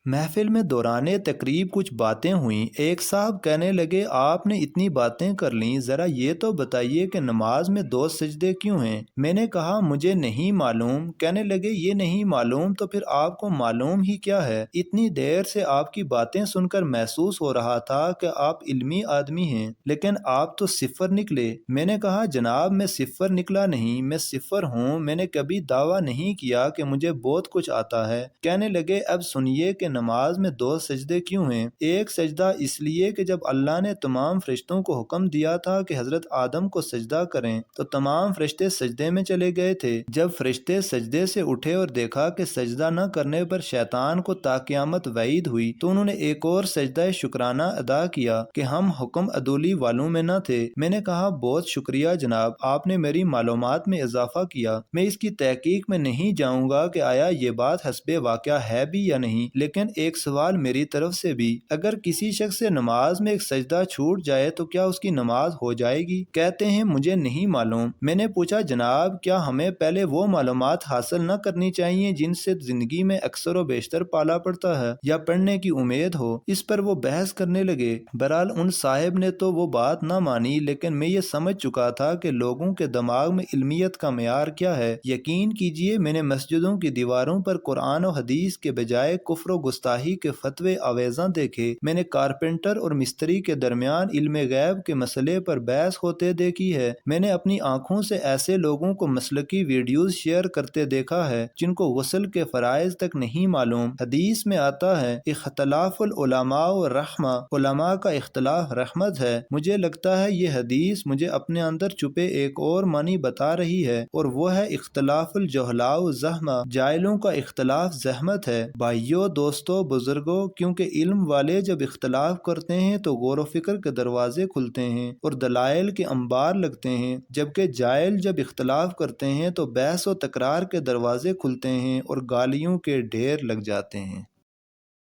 محفل میں دوران تقریب کچھ باتیں ہوئیں۔ ایک صاحب کہنے لگے آپ نے اتنی باتیں کر لیں، ذرا یہ تو بتائیے کہ نماز میں 2 سجدے کیوں ہیں؟ میں نے کہا مجھے نہیں معلوم۔ کہنے لگے یہ نہیں معلوم تو پھر آپ کو معلوم ہی کیا ہے؟ اتنی دیر سے آپ کی باتیں سن کر محسوس ہو رہا تھا کہ آپ علمی آدمی ہیں، لیکن آپ تو صفر نکلے۔ میں نے کہا جناب میں صفر نکلا نہیں، میں صفر ہوں، میں نے کبھی دعویٰ نہیں کیا کہ مجھے بہت کچھ آتا ہے۔ کہنے لگے اب سنیے کہ نماز میں 2 سجدے کیوں ہیں؟ ایک سجدہ اس لیے کہ جب اللہ نے تمام فرشتوں کو حکم دیا تھا کہ حضرت آدم کو سجدہ کریں تو تمام فرشتے سجدے میں چلے گئے تھے۔ جب فرشتے سجدے سے اٹھے اور دیکھا کہ سجدہ نہ کرنے پر شیطان کو تا قیامت وعید ہوئی تو انہوں نے ایک اور سجدہ شکرانہ ادا کیا کہ ہم حکم عدولی والوں میں نہ تھے۔ میں نے کہا بہت شکریہ جناب، آپ نے میری معلومات میں اضافہ کیا۔ میں اس کی تحقیق میں نہیں جاؤں گا کہ آیا یہ بات حسب واقعہ ہے بھی یا نہیں، لیکن ایک سوال میری طرف سے بھی، اگر کسی شخص سے نماز میں ایک سجدہ چھوٹ جائے تو کیا اس کی نماز ہو جائے گی؟ کہتے ہیں مجھے نہیں معلوم۔ میں نے پوچھا جناب کیا ہمیں پہلے وہ معلومات حاصل نہ کرنی چاہیے جن سے زندگی میں اکثر و بیشتر پالا پڑتا ہے یا پڑھنے کی امید ہو؟ اس پر وہ بحث کرنے لگے۔ بہرحال ان صاحب نے تو وہ بات نہ مانی، لیکن میں یہ سمجھ چکا تھا کہ لوگوں کے دماغ میں علمیت کا معیار کیا ہے۔ یقین کیجئے میں نے مسجدوں کی دیواروں پر قرآن و حدیث کے بجائے کفر و گستاخی کے فتوے آویزاں دیکھے۔ میں نے کارپینٹر اور مستری کے درمیان علم غیب کے مسئلے پر بحث ہوتے دیکھی ہے۔ میں نے اپنی آنکھوں سے ایسے لوگوں کو مسلکی ویڈیوز شیئر کرتے دیکھا ہے جن کو غسل کے فرائض تک نہیں معلوم۔ حدیث میں آتا ہے اختلاف العلماء رحمہ، علماء کا اختلاف رحمت ہے۔ مجھے لگتا ہے یہ حدیث مجھے اپنے اندر چھپے ایک اور معنی بتا رہی ہے، اور وہ ہے اختلاف الجہلاء زحمہ، جاہلوں کا اختلاف زحمت ہے۔ بھائیو، دوستو، بزرگوں، کیونکہ علم والے جب اختلاف کرتے ہیں تو غور و فکر کے دروازے کھلتے ہیں اور دلائل کے انبار لگتے ہیں، جبکہ جاہل جب اختلاف کرتے ہیں تو بحث و تکرار کے دروازے کھلتے ہیں اور گالیوں کے ڈھیر لگ جاتے ہیں۔